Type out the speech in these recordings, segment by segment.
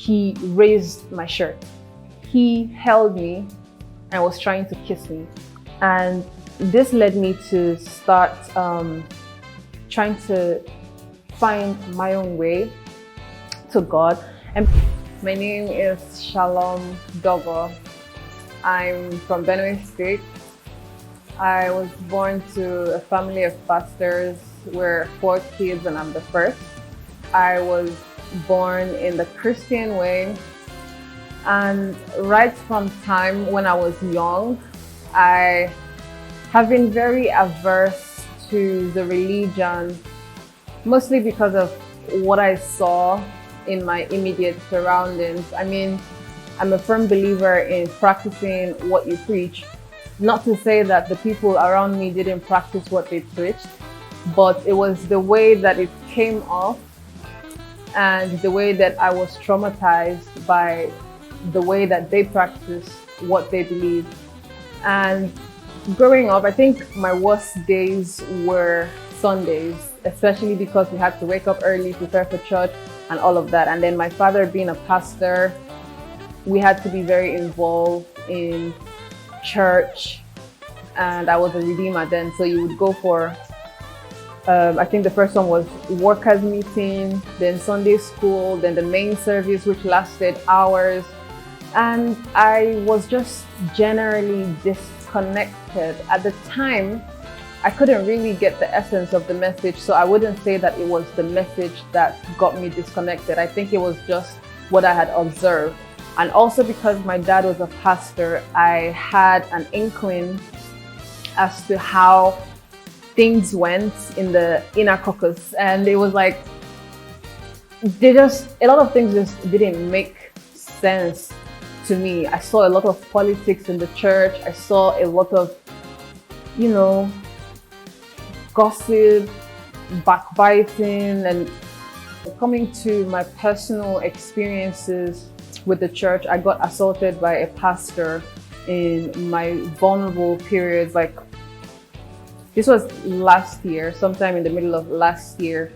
he raised my shirt. He held me and was trying to kiss me. And this led me to start trying to find my own way to God. And my name is Shalom Dogoh. I'm from Benue State. I was born to a family of pastors. We're 4 kids and I'm the first. I was born in the Christian way. And right from time when I was young, I have been very averse to the religion, mostly because of what I saw in my immediate surroundings. I mean, I'm a firm believer in practicing what you preach. Not to say that the people around me didn't practice what they preached, but it was the way that it came off and the way that I was traumatized by the way that they practice what they believe. And growing up, I think my worst days were Sundays, especially because we had to wake up early, prepare for church and all of that. And then my father being a pastor, we had to be very involved in church, and I was a redeemer then. So you would go for, I think the first one was workers meeting, then Sunday school, then the main service, which lasted hours. And I was just generally disconnected. At the time, I couldn't really get the essence of the message, so I wouldn't say that it was the message that got me disconnected. I think it was just what I had observed. And also because my dad was a pastor, I had an inkling as to how things went in the inner caucus. And it was like, a lot of things just didn't make sense to me. I saw a lot of politics in the church. I saw a lot of, gossip, backbiting. And coming to my personal experiences with the church, I got assaulted by a pastor in my vulnerable periods. Like, this was last year, sometime in the middle of last year,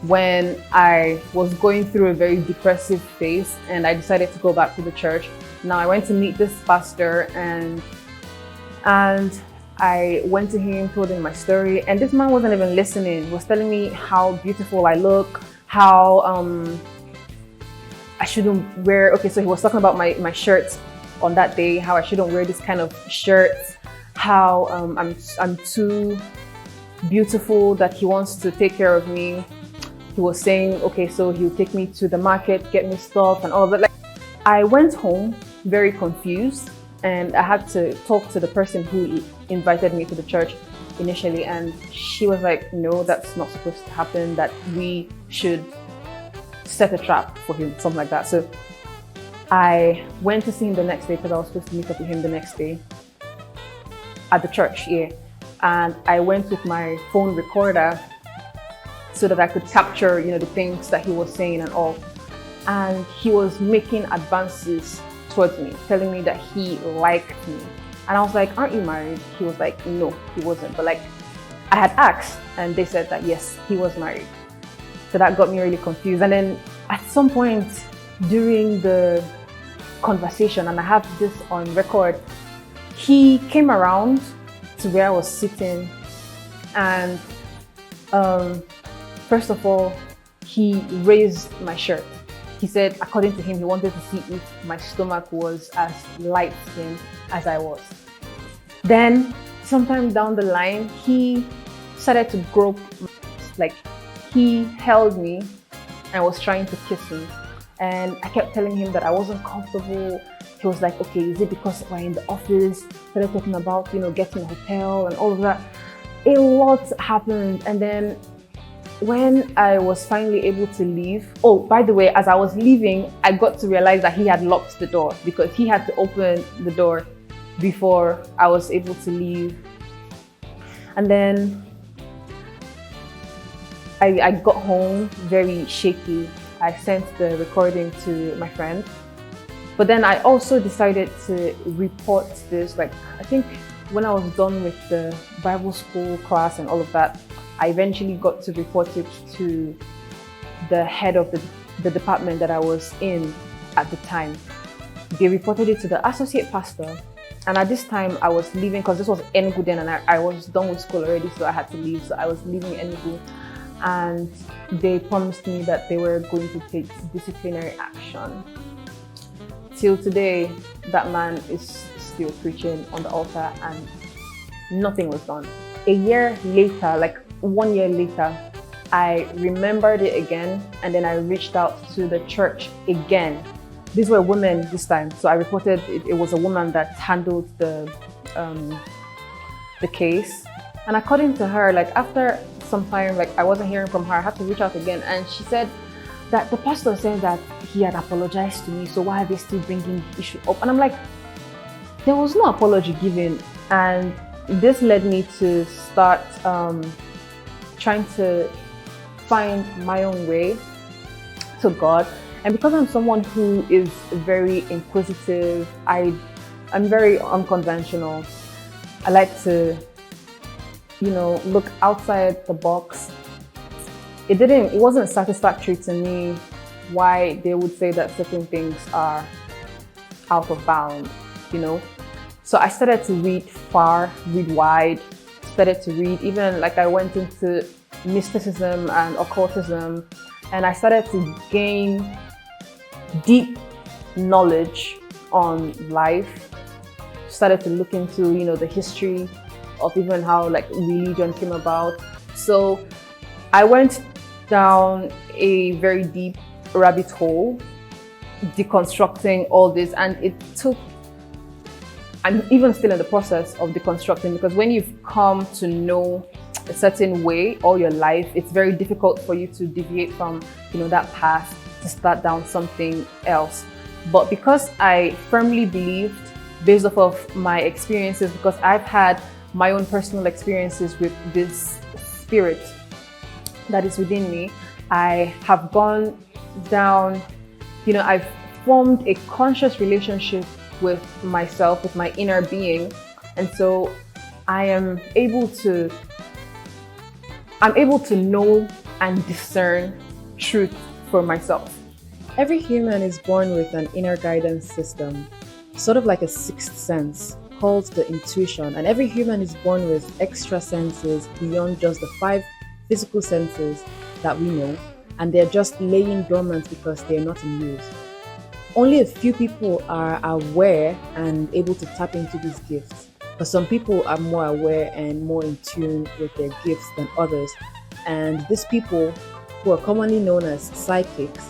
when I was going through a very depressive phase and I decided to go back to the church. Now I went to meet this pastor and I went to him, told him my story, and this man wasn't even listening. He was telling me how beautiful I look, how I shouldn't wear, so he was talking about my shirts on that day, how I shouldn't wear this kind of shirts, how I'm too beautiful, that he wants to take care of me. He was saying, so he'll take me to the market, get me stuff and all of that. Like, I went home very confused, and I had to talk to the person who invited me to the church initially, and she was like, no, that's not supposed to happen, that we should set a trap for him, something like that. So I went to see him the next day because I was supposed to meet up with him the next day at the church, and I went with my phone recorder so that I could capture, the things that he was saying and all. And he was making advances towards me, telling me that he liked me. And I was like, aren't you married? He was like, no, he wasn't. But like, I had asked and they said that yes, he was married. So that got me really confused. And then at some point during the conversation, and I have this on record, he came around to where I was sitting, and first of all, he raised my shirt. He said, according to him, he wanted to see if my stomach was as light-skinned as I was. Then, sometime down the line, he started to grope, like he held me and was trying to kiss me. And I kept telling him that I wasn't comfortable. He was like, is it because we're in the office? Started talking about, getting a hotel and all of that. A lot happened. And then when I was finally able to leave, by the way, as I was leaving, I got to realize that he had locked the door because he had to open the door before I was able to leave. And then I got home very shaky. I sent the recording to my friend. But then I also decided to report this, I think when I was done with the Bible school class and all of that, I eventually got to report it to the head of the department that I was in. at the time. They reported it to the associate pastor. And at this time, I was leaving because this was Enugu then, and I was done with school already, so I had to leave. So I was leaving Enugu, and they promised me that they were going to take disciplinary action. Till today, that man is still preaching on the altar, and nothing was done. A year later, like 1 year later, I remembered it again, and then I reached out to the church again. These were women this time, so I reported it was a woman that handled the case. And according to her, like after some time, like I wasn't hearing from her, I had to reach out again, and she said that the pastor said that he had apologized to me, so why are they still bringing the issue up? And I'm like, there was no apology given. And this led me to start trying to find my own way to God. And because I'm someone who is very inquisitive, I'm very unconventional. I like to, look outside the box. It wasn't satisfactory to me why they would say that certain things are out of bound, So I started to read far, read wide, started to read, even like I went into mysticism and occultism, and I started to gain deep knowledge on life. Started to look into, the history of even how like religion came about. So I went down a very deep rabbit hole, deconstructing all this, and I'm even still in the process of deconstructing, because when you've come to know a certain way all your life, it's very difficult for you to deviate from, that path to start down something else. But because I firmly believed, based off of my experiences, because I've had my own personal experiences with this spirit that is within me, I have gone down, I've formed a conscious relationship with myself, with my inner being. And so I'm able to know and discern truth for myself. Every human is born with an inner guidance system, sort of like a sixth sense, called the intuition. And every human is born with extra senses beyond just the 5 physical senses that we know, and they're just laying dormant because they're not in use. Only a few people are aware and able to tap into these gifts, but some people are more aware and more in tune with their gifts than others. And these people, who are commonly known as psychics,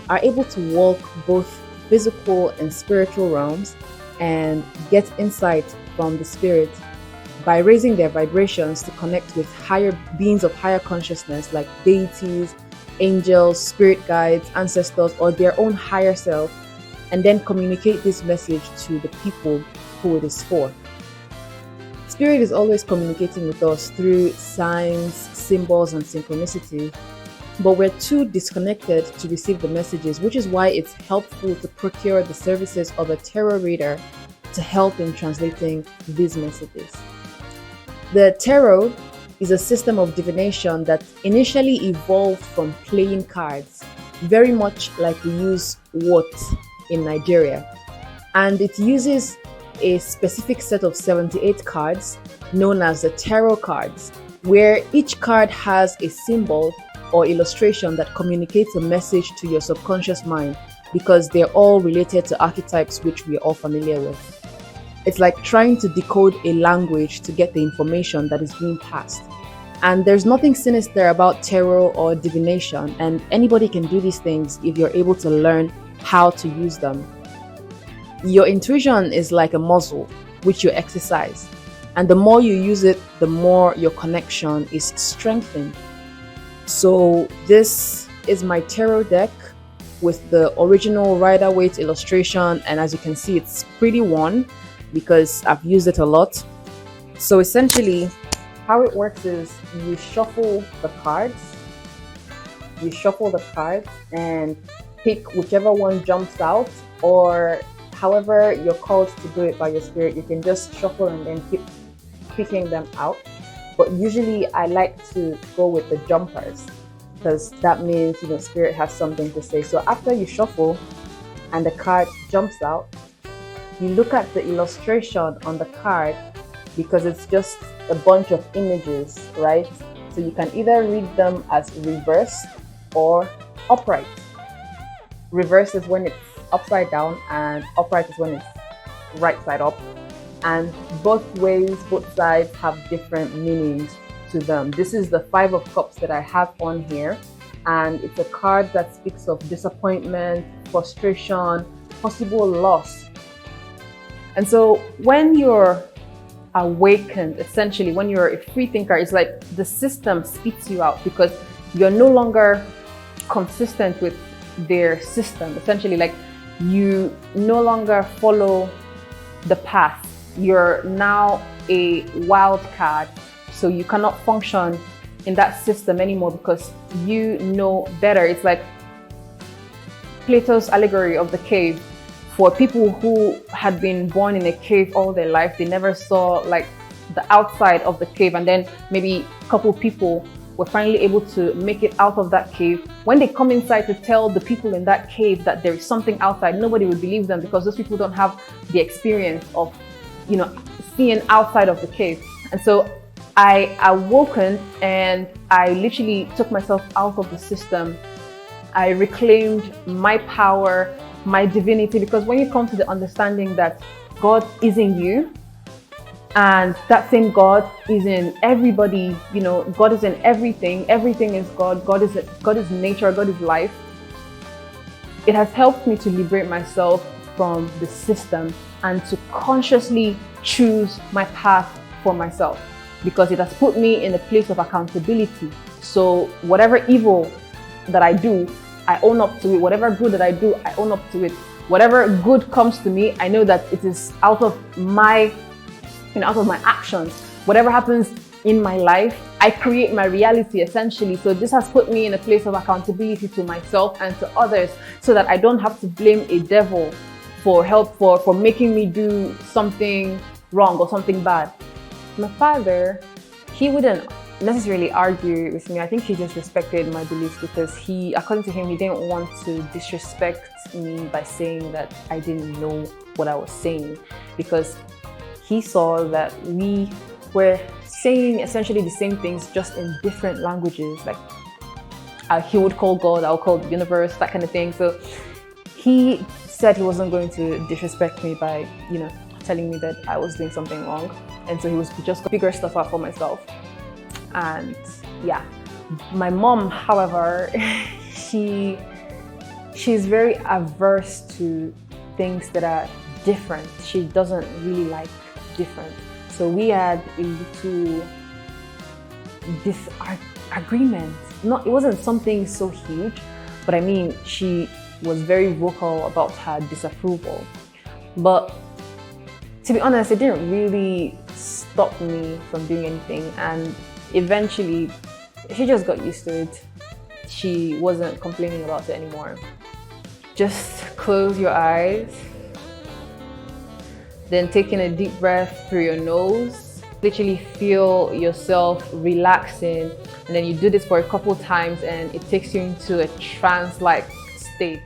are able to walk both physical and spiritual realms and get insight from the spirit by raising their vibrations to connect with higher beings of higher consciousness, like deities, angels, spirit guides, ancestors, or their own higher self, and then communicate this message to the people who it is for. Spirit is always communicating with us through signs, symbols, and synchronicity, but we're too disconnected to receive the messages, which is why it's helpful to procure the services of a tarot reader to help in translating these messages. The tarot is a system of divination that initially evolved from playing cards, very much like we use wot in Nigeria. And it uses a specific set of 78 cards known as the tarot cards, where each card has a symbol or illustration that communicates a message to your subconscious mind, because they're all related to archetypes which we are all familiar with. It's like trying to decode a language to get the information that is being passed. And there's nothing sinister about tarot or divination, and anybody can do these things if you're able to learn how to use them. Your intuition is like a muscle which you exercise, and the more you use it, the more your connection is strengthened. So this is my tarot deck with the original Rider-Waite illustration, and as you can see, it's pretty worn because I've used it a lot. So essentially, how it works is you shuffle the cards and pick whichever one jumps out, or however you're called to do it by your spirit. You can just shuffle and then keep picking them out. But usually I like to go with the jumpers, because that means, spirit has something to say. So after you shuffle, and the card jumps out, you look at the illustration on the card because it's just a bunch of images, right? So you can either read them as reversed or upright. Reverse is when it's upside down and upright is when it's right side up. And both ways, both sides have different meanings to them. This is the Five of Cups that I have on here, and it's a card that speaks of disappointment, frustration, possible loss. And so when you're awakened, essentially, when you're a free thinker, it's like the system spits you out because you're no longer consistent with their system. Essentially, like you no longer follow the path. You're now a wild card, so you cannot function in that system anymore because you know better. It's like Plato's allegory of the cave. For people who had been born in a cave all their life, they never saw like the outside of the cave, and then maybe a couple people were finally able to make it out of that cave. When they come inside to tell the people in that cave that there is something outside, nobody would believe them because those people don't have the experience of, you know, seeing outside of the cave. And so I awoken and I literally took myself out of the system. I reclaimed my power, my divinity, because when you come to the understanding that God is in you and that same God is in everybody, you know, God is in everything, everything is God, God is nature, God is life. It has helped me to liberate myself from the system and to consciously choose my path for myself, because it has put me in a place of accountability. So whatever evil that I do, I own up to it. Whatever good that I do, I own up to it. Whatever good comes to me, I know that it is out of my, out of my actions. Whatever happens in my life, I create my reality essentially. So this has put me in a place of accountability to myself and to others, so that I don't have to blame a devil for help for making me do something wrong or something bad. My father, he wouldn't necessarily argue with me. I think he just respected my beliefs because he, according to him, he didn't want to disrespect me by saying that I didn't know what I was saying, because he saw that we were saying essentially the same things, just in different languages. Like he would call God, I'll call the universe, that kind of thing. So he said he wasn't going to disrespect me by, telling me that I was doing something wrong. And so he was just figure stuff out for myself. And yeah, my mom, however, she's very averse to things that are different. She doesn't really like different. So we had a little disagreement. It wasn't something so huge, but I mean, she was very vocal about her disapproval. But to be honest, it didn't really stop me from doing anything. And eventually, she just got used to it. She wasn't complaining about it anymore. Just close your eyes, then taking a deep breath through your nose. Literally feel yourself relaxing, and then you do this for a couple times and it takes you into a trance-like state.